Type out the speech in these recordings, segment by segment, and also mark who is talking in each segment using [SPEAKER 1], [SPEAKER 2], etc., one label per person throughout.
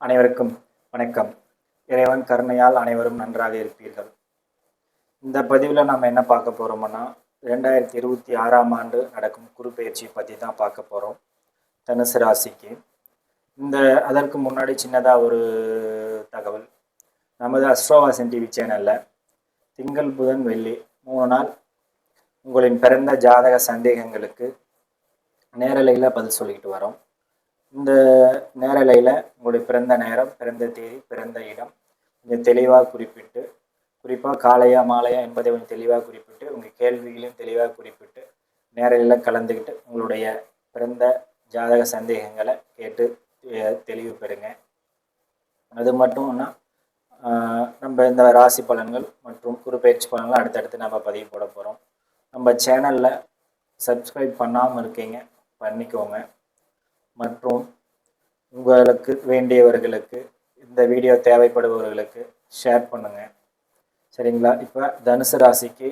[SPEAKER 1] அனைவருக்கும் வணக்கம். இறைவன் கருணையால் அனைவரும் நன்றாக இருப்பீர்கள். இந்த பதிவில் நம்ம என்ன பார்க்க போகிறோம்னா 2026ஆம் ஆண்டு நடக்கும் குரு பயிற்சி பற்றி தான் பார்க்க போகிறோம். தனுசு ராசிக்கு அதற்கு முன்னாடி சின்னதாக ஒரு தகவல். நமது அஸ்ட்ரோவாசன் டிவி சேனலில் திங்கள் புதன் வெள்ளி 3 நாள் உங்களின் பிறந்த ஜாதக சந்தேகங்களுக்கு நேரலையில் பதில் சொல்லிக்கிட்டு வரோம். இந்த நேரலையில் உங்களுடைய பிறந்த நேரம், பிறந்த தேதி, பிறந்த இடம் கொஞ்சம் தெளிவாக குறிப்பிட்டு, குறிப்பாக காலையா மாலையா என்பதை கொஞ்சம் தெளிவாக குறிப்பிட்டு, உங்கள் கேள்விகளையும் தெளிவாக குறிப்பிட்டு நேரலையில் கலந்துக்கிட்டு உங்களுடைய பிறந்த ஜாதக சந்தேகங்களை கேட்டு தெளிவு பெறுங்க. அது மட்டும்னா நம்ம இந்த ராசி பலன்கள் மற்றும் குரு பயிற்சி பலன்கள் அடுத்தடுத்து நம்ம பதிவு போட போகிறோம். நம்ம சேனலில் சப்ஸ்கிரைப் பண்ணாமல் இருக்கீங்க, பண்ணிக்கோங்க. மற்றும் உங்களுக்கு வேண்டியவர்களுக்கு, இந்த வீடியோ தேவைப்படுபவர்களுக்கு ஷேர் பண்ணுங்கள், சரிங்களா? இப்போ தனுசு ராசிக்கு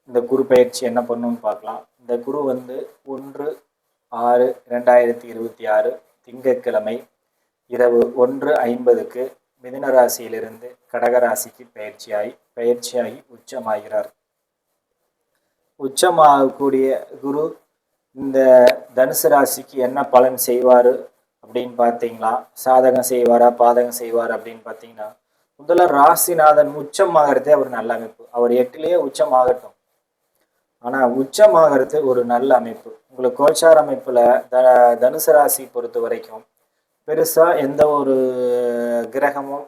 [SPEAKER 1] இந்த குரு பயிற்சி என்ன பண்ணணும்னு பார்க்கலாம். இந்த குரு 1/6/2026 திங்கட்கிழமை இரவு 1:50க்கு மிதுன ராசியிலிருந்து கடகராசிக்கு பயிற்சியாகி உச்சமாகிறார். உச்சமாகக்கூடிய குரு இந்த தனுசு ராசிக்கு என்ன பலன் செய்வார் அப்படின்னு பார்த்தீங்களா, சாதகம் செய்வாரா பாதகம் செய்வார் அப்படின்னு பார்த்தீங்கன்னா, முதல்ல ராசிநாதன் உச்சமாகறதே ஒரு நல்ல அமைப்பு. அவர் 8லேயே உச்சமாகட்டும், ஆனால் உச்சமாகிறது ஒரு நல்ல அமைப்பு. உங்களுக்கு கோச்சார அமைப்பில் தனுசு ராசி பொறுத்த வரைக்கும் பெருசாக எந்த ஒரு கிரகமும்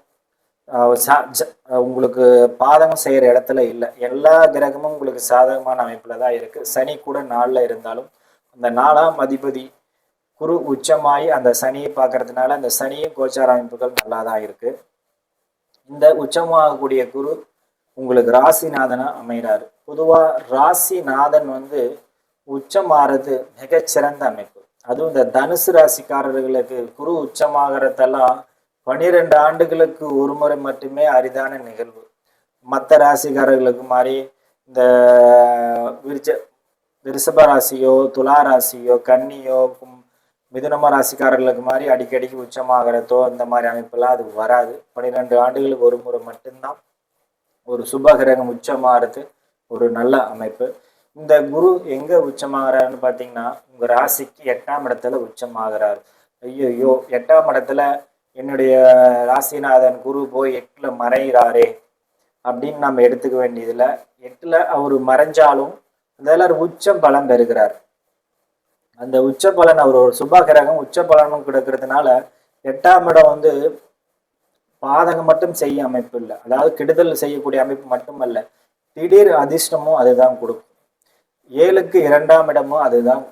[SPEAKER 1] உங்களுக்கு பாதகம் செய்கிற இடத்துல இல்லை. எல்லா கிரகமும் உங்களுக்கு சாதகமான அமைப்பில் தான் இருக்குது. சனி கூட 4ல் இருந்தாலும் அந்த 4ஆம் அதிபதி குரு உச்சமாகி அந்த சனியை பார்க்கறதுனால அந்த சனியும் கோச்சார அமைப்புகள் நல்லா தான் இருக்குது. இந்த உச்சமாகக்கூடிய குரு உங்களுக்கு ராசிநாதனா அமைகிறாரு. பொதுவாக ராசிநாதன் உச்சமாகிறது மிகச்சிறந்த அமைப்பு. அதுவும் இந்த தனுசு ராசிக்காரர்களுக்கு குரு உச்சமாகறதெல்லாம் 12 ஆண்டுகளுக்கு ஒரு முறை மட்டுமே அரிதான நிகழ்வு. மற்ற ராசிக்காரர்களுக்கு மாதிரி இந்த ரிஷப ராசியோ, துலா ராசியோ, கன்னியோ, மிதுனம ராசிக்காரர்களுக்கு மாதிரி அடிக்கடிக்கு உச்சமாகறதோ இந்த மாதிரி அமைப்பெல்லாம் அது வராது. 12 ஆண்டுகளுக்கு ஒரு முறை மட்டும்தான் ஒரு சுபகிரகம் உச்சமாகிறது ஒரு நல்ல அமைப்பு. இந்த குரு எங்கே உச்சமாகறாருன்னு பார்த்தீங்கன்னா, உங்கள் ராசிக்கு 8ஆம் இடத்துல உச்சமாகிறார். ஐயோ 8ஆம் இடத்துல என்னுடைய ராசிநாதன் குரு போய் 8ல் மறைகிறாரே அப்படின்னு நம்ம எடுத்துக்க வேண்டியதில்லை. 8ல் அவர் மறைஞ்சாலும் அதில் உச்சம் பலன் பெறுகிறார். அந்த உச்ச பலன் அவர் ஒரு சுபகிரகம் உச்ச பலனும் கிடைக்கிறதுனால 8ஆம் இடம் பாதகம் மட்டும் செய்ய அமைப்பு இல்லை, அதாவது கெடுதல் செய்யக்கூடிய அமைப்பு மட்டுமல்ல, திடீர் அதிர்ஷ்டமும் அதுதான் கொடுக்கும். 7க்கு 2ஆம் இடமும் அதுதான்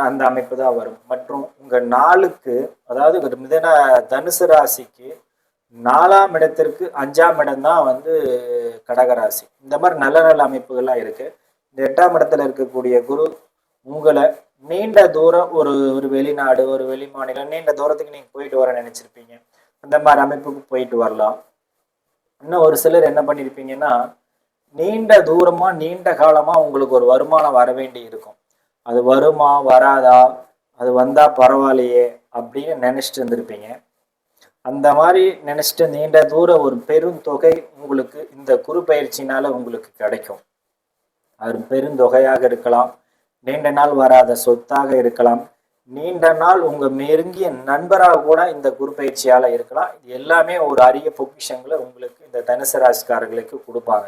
[SPEAKER 1] அந்த அமைப்பு தான் வரும். மற்றும் உங்கள் 4க்கு, அதாவது மிதன தனுசு ராசிக்கு 4ஆம் இடத்திற்கு 5ஆம் இடம் தான் கடகராசி. இந்த மாதிரி நல்ல நல்ல அமைப்புகள்லாம் இருக்கு. இந்த 8ஆம் இடத்துல இருக்கக்கூடிய குரு உங்களை நீண்ட தூரம் ஒரு வெளிநாடு, ஒரு வெளி மாநிலம், நீண்ட தூரத்துக்கு நீங்க போயிட்டு வர நினைச்சிருப்பீங்க. அந்த மாதிரி அமைப்புக்கு போயிட்டு வரலாம். இன்னும் ஒரு சிலர் என்ன பண்ணியிருப்பீங்கன்னா, நீண்ட தூரமா நீண்ட காலமா உங்களுக்கு ஒரு வருமானம் வர வேண்டி இருக்கும். அது வருமா வராதா, அது வந்தா பரவாயில்லையே அப்படின்னு நினைச்சிட்டு இருந்திருப்பீங்க. அந்த மாதிரி நினைச்சிட்டு நீண்ட தூரம் ஒரு பெரும் தொகை உங்களுக்கு இந்த குரு பயிற்சினால உங்களுக்கு கிடைக்கும். அது பெருந்தொகையாக இருக்கலாம், நீண்ட நாள் வராத சொத்தாக இருக்கலாம், நீண்ட நாள் உங்க நெருங்கிய நண்பராக கூட இந்த குரு பயிற்சியால இருக்கலாம். இது எல்லாமே ஒரு அரிய பொக்கிஷங்களை உங்களுக்கு இந்த தனுசு ராசிக்காரர்களுக்கு கொடுப்பாங்க.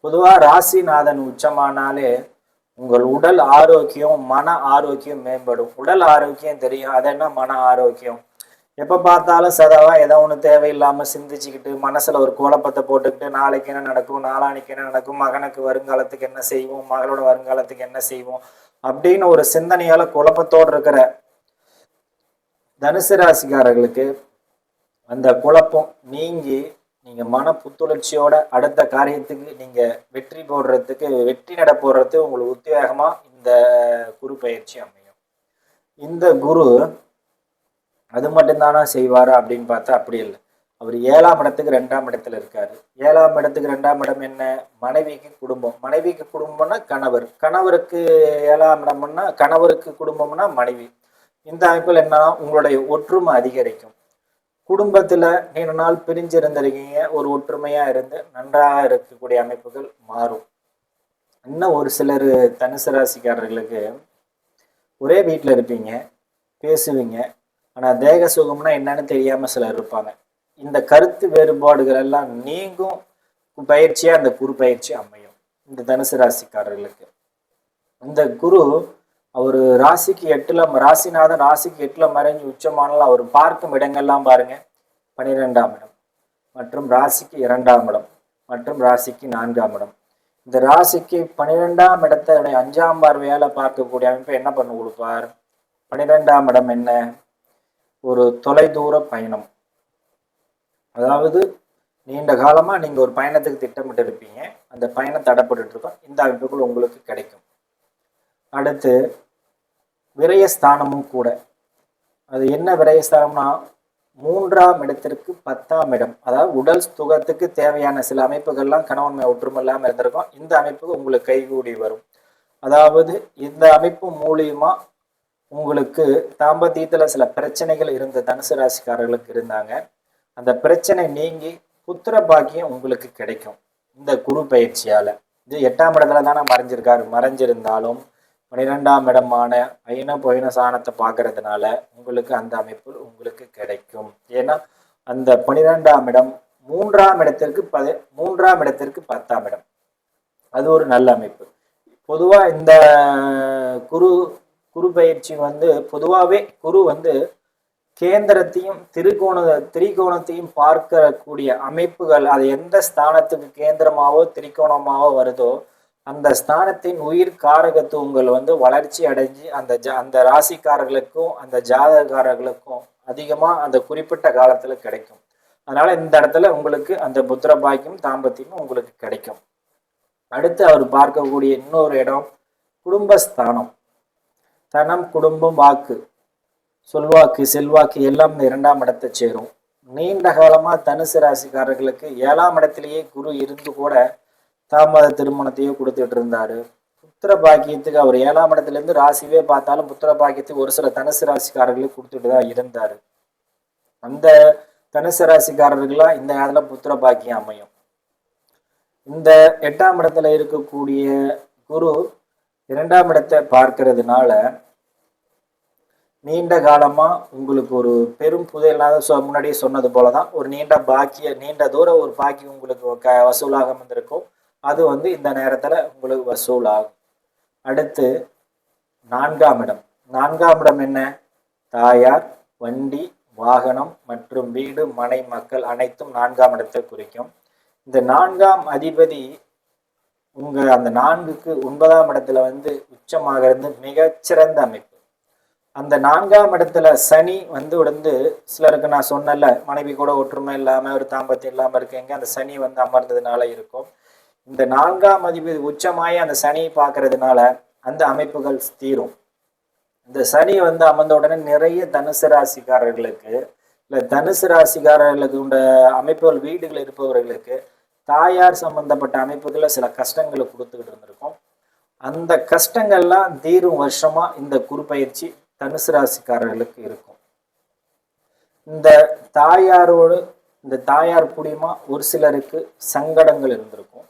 [SPEAKER 1] பொதுவாக ராசிநாதன் உச்சமானாலே உங்கள் உடல் ஆரோக்கியம், மன ஆரோக்கியம் மேம்படும். உடல் ஆரோக்கியம் தெரியும், அது என்ன மன ஆரோக்கியம்? எப்போ பார்த்தாலும் சதவா ஏதோ ஒன்று தேவையில்லாமல் சிந்திச்சுக்கிட்டு மனசில் ஒரு குழப்பத்தை போட்டுக்கிட்டு நாளைக்கு என்ன நடக்கும், நாளானிக்கு என்ன நடக்கும், மகனுக்கு வருங்காலத்துக்கு என்ன செய்வோம், மகளோட வருங்காலத்துக்கு என்ன செய்வோம் அப்படின்னு ஒரு சிந்தனையால் குழப்பத்தோடு இருக்கிற தனுசு ராசிக்காரர்களுக்கு அந்த குழப்பம் நீங்கி நீங்கள் மன புத்துணர்ச்சியோட அடுத்த காரியத்துக்கு நீங்கள் வெற்றி நட போடுறதுக்கு உங்களுக்கு உத்வேகமாக இந்த குரு பயிற்சி அமையும். இந்த குரு அது மட்டும்தானா செய்வார் அப்படின்னு பார்த்தா அப்படி இல்லை. அவர் 7ஆம் இடத்துக்கு 2ஆம் இடத்துல இருக்காரு. 7ஆம் இடத்துக்கு 2ஆம் இடம் என்ன? மனைவிக்கு குடும்பம். மனைவிக்கு குடும்பம்னா கணவர், கணவருக்கு 7ஆம் இடம்னா கணவருக்கு குடும்பம்னா மனைவி. இந்த அமைப்பில் என்னன்னா உங்களுடைய ஒற்றுமை அதிகரிக்கும். குடும்பத்துல நீண்ட நாள் பிரிஞ்சு இருந்திருக்கீங்க, ஒரு ஒற்றுமையா இருந்து நன்றாக இருக்கக்கூடிய அமைப்புகள் மாறும். இன்னும் ஒரு சிலர் தனுசு ராசிக்காரர்களுக்கு ஒரே வீட்டில் இருப்பீங்க, பேசுவீங்க, ஆனா தேக சுகம்னா என்னன்னு தெரியாம சிலர் இருப்பாங்க. இந்த கருத்து வேறுபாடுகள் எல்லாம் நீங்கும் பயிற்சியா அந்த குரு பயிற்சி அமையும் இந்த தனுசு ராசிக்காரர்களுக்கு. இந்த குரு அவர் ராசிக்கு 8ல ராசிநாதன் ராசிக்கு 8ல மறைஞ்சு உச்சமானாலும் அவர் பார்க்கும் இடங்கள்லாம் பாருங்க 12ஆம் இடம் மற்றும் ராசிக்கு 2ஆம் இடம் மற்றும் ராசிக்கு 4ஆம் இடம். இந்த ராசிக்கு 12ஆம் இடத்தை 5ஆம் பார்வையால பார்க்கக்கூடிய அமைப்பை என்ன பண்ண கொடுப்பார்? 12ஆம் இடம் என்ன? ஒரு தொலைதூர பயணம். அதாவது நீண்ட காலமா நீங்க ஒரு பயணத்துக்கு திட்டமிட்டு இருப்பீங்க, அந்த பயணம் தடைப்பட்டு இருக்கும், இந்த அமைப்புகள் உங்களுக்கு கிடைக்கும். அடுத்து விரயஸ்தானமும் கூட. அது என்ன விரயஸ்தானம்னா 3ஆம் இடத்திற்கு 10ஆம் இடம். அதாவது உடல் சுகத்துக்கு தேவையான சில அமைப்புகள்லாம் கணவன்மை ஒற்றுமை இல்லாமல் இருந்திருக்கும், இந்த அமைப்பு உங்களுக்கு கைகூடி வரும். அதாவது இந்த அமைப்பு மூலியமா உங்களுக்கு தாம்பத்தியத்துல சில பிரச்சனைகள் இருந்த தனுசு ராசிக்காரர்களுக்கு இருந்தாங்க, அந்த பிரச்சனை நீங்கி புத்திர பாக்கியம் உங்களுக்கு கிடைக்கும் இந்த குரு பயிற்சியால. இது 8ஆம் இடத்துல தானே மறைஞ்சிருக்காரு, மறைஞ்சிருந்தாலும் 12ஆம் இடமான ஐன பொயின சாணத்தை பார்க்கறதுனால உங்களுக்கு அந்த அமைப்பு உங்களுக்கு கிடைக்கும். ஏன்னா அந்த 12ஆம் இடம் 3ஆம் இடத்திற்கு 10ஆம் இடம், அது ஒரு நல்ல அமைப்பு. பொதுவா இந்த குரு பயிற்சி பொதுவாகவே குரு கேந்திரத்தையும் திரிகோணத்தையும் பார்க்கக்கூடிய அமைப்புகள், அது எந்த ஸ்தானத்துக்கு கேந்திரமாவோ திரிகோணமாவோ வருதோ அந்த ஸ்தானத்தின் உயிர் காரகத்துவங்கள் வளர்ச்சி அடைஞ்சு அந்த ராசிக்காரர்களுக்கும் அந்த ஜாதகக்காரர்களுக்கும் அதிகமா அந்த குறிப்பிட்ட காலத்துல கிடைக்கும். அதனால இந்த இடத்துல உங்களுக்கு அந்த புத்திர பாக்கியம் தாம்பத்தியமும் உங்களுக்கு கிடைக்கும். அடுத்து அவர் பார்க்கக்கூடிய இன்னொரு இடம் குடும்பஸ்தானம். தனம், குடும்பம், வாக்கு, சொல்வாக்கு, செல்வாக்கு எல்லாம் இந்த 2ஆம் இடத்தை சேரும். நீண்ட காலமா தனுசு ராசிக்காரர்களுக்கு 7ஆம் இடத்திலேயே குரு இருந்து கூட தாமத திருமணத்தையே கொடுத்துட்டு இருந்தாரு. புத்திர பாக்கியத்துக்கு அவர் 7ஆம் இடத்துல இருந்து ராசிவே பார்த்தாலும் புத்திர பாக்கியத்துக்கு ஒரு சில தனுசு ராசிக்காரர்களுக்கு கொடுத்துட்டு தான் இருந்தாரு. அந்த தனுசு ராசிக்காரர்கள்லாம் இந்த நேரத்துல புத்திர பாக்கியம் அமையும். இந்த 8ஆம் இடத்துல இருக்கக்கூடிய குரு 2ஆம் இடத்தை பார்க்கறதுனால நீண்ட காலமா உங்களுக்கு ஒரு பெரும் புதையலாக முன்னாடியே சொன்னது போலதான் ஒரு நீண்ட தூரம் ஒரு பாக்கியம் உங்களுக்கு வசூலாக வந்திருக்கும். அது இந்த நேரத்துல உங்களுக்கு வசூலாகும். அடுத்து 4ஆம் இடம். 4ஆம் இடம் என்ன? தாயார், வண்டி, வாகனம் மற்றும் வீடு, மனை, மக்கள் அனைத்தும் 4ஆம் இடத்தை குறிக்கும். இந்த 4ஆம் அதிபதி அந்த 4க்கு 9ஆம் இடத்துல உச்சமாகிறது மிகச்சிறந்த அமைப்பு. அந்த 4ஆம் இடத்துல சனி சிலருக்கு நான் சொன்னல, மனைவி கூட ஒற்றுமை இல்லாம ஒரு தாம்பத்தியம் இல்லாம இருக்கீங்க, அந்த சனி அமர்ந்ததுனால இருக்கும். இந்த 4ஆம் அதிபதி உச்சமாயி அந்த சனியை பார்க்கறதுனால அந்த அமைப்புகள் தீரும். இந்த சனி அமர்ந்த உடனே நிறைய தனுசு ராசிக்காரர்களுக்கு தனுசு ராசிக்காரர்களுக்கு உண்ட அமைப்புகள் வீடுகள் இருப்பவர்களுக்கு தாயார் சம்பந்தப்பட்ட அமைப்புகளை சில கஷ்டங்களை கொடுத்துக்கிட்டு இருந்திருக்கும். அந்த கஷ்டங்கள்லாம் தீரும் வருஷமா இந்த குரு பயிற்சி தனுசு ராசிக்காரர்களுக்கு இருக்கும். இந்த தாயார் மூலியமா ஒரு சிலருக்கு சங்கடங்கள் இருந்திருக்கும்.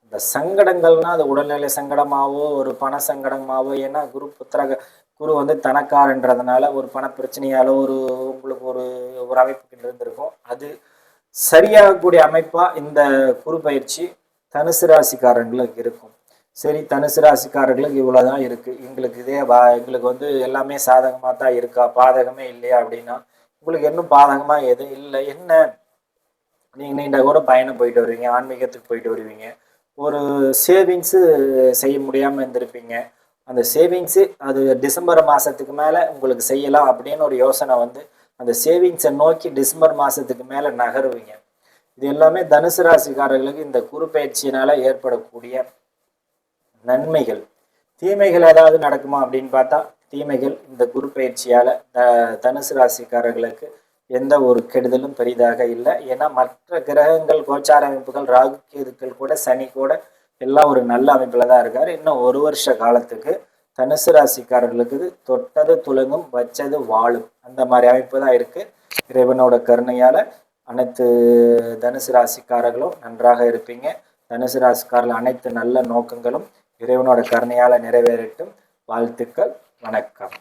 [SPEAKER 1] இந்த சங்கடங்கள்னா அது உடல்நிலை சங்கடமாவோ ஒரு பண சங்கடமாவோ, ஏன்னா குரு தனக்காரன்றதுனால ஒரு பண பிரச்சனையால உங்களுக்கு ஒரு அமைப்பு இருந்திருக்கும். அது சரியாகக்கூடிய அமைப்பா இந்த குரு பயிற்சி தனுசு ராசிக்காரர்களுக்கு இருக்கும். சரி, தனுசு ராசிக்காரர்களுக்கு இவ்வளவுதான் இருக்கு, எங்களுக்கு எங்களுக்கு எல்லாமே சாதகமா தான் இருக்கா, பாதகமே இல்லையா அப்படின்னா, உங்களுக்கு இன்னும் பாதகமா எதுவும் இல்லை. என்ன, நீங்க நீண்ட கூட பயணம் போயிட்டு வருவீங்க, ஆன்மீகத்துக்கு போயிட்டு வருவீங்க, ஒரு சேவிங்ஸு செய்ய முடியாம இருந்திருப்பீங்க, அந்த சேவிங்ஸு அது டிசம்பர் மாசத்துக்கு மேல உங்களுக்கு செய்யலாம் அப்படின்னு ஒரு யோசனை அந்த சேவிங்ஸை நோக்கி டிசம்பர் மாசத்துக்கு மேல நகருவீங்க. இது எல்லாமே தனுசு ராசிக்காரர்களுக்கு இந்த குரு பயிற்சியினால ஏற்படக்கூடிய நன்மைகள். தீமைகள் ஏதாவது நடக்குமா அப்படின்னு பார்த்தா தீமைகள் இந்த குரு பயிற்சியால தனுசு ராசிக்காரர்களுக்கு எந்த ஒரு கெடுதலும் பெரிதாக இல்லை. ஏன்னா மற்ற கிரகங்கள், கோச்சார அமைப்புகள், ராகு கேதுக்கள் கூட, சனி கூட எல்லாம் ஒரு நல்ல அமைப்புல தான் இருக்காரு. இன்னும் ஒரு வருஷ காலத்துக்கு தனுசு ராசிக்காரர்களுக்கு தொட்டது துலங்கும், வச்சது வாழும், அந்த மாதிரி அமைப்பு தான் இருக்கு. இறைவனோட கருணையால் அனைத்து தனுசு ராசிக்காரர்களும் நன்றாக இருப்பீங்க. தனுசு ராசிக்காரர்கள் அனைத்து நல்ல நோக்கங்களும் இறைவனோட கருணையால் நிறைவேறட்டும். வாழ்த்துக்கள். வணக்கம்.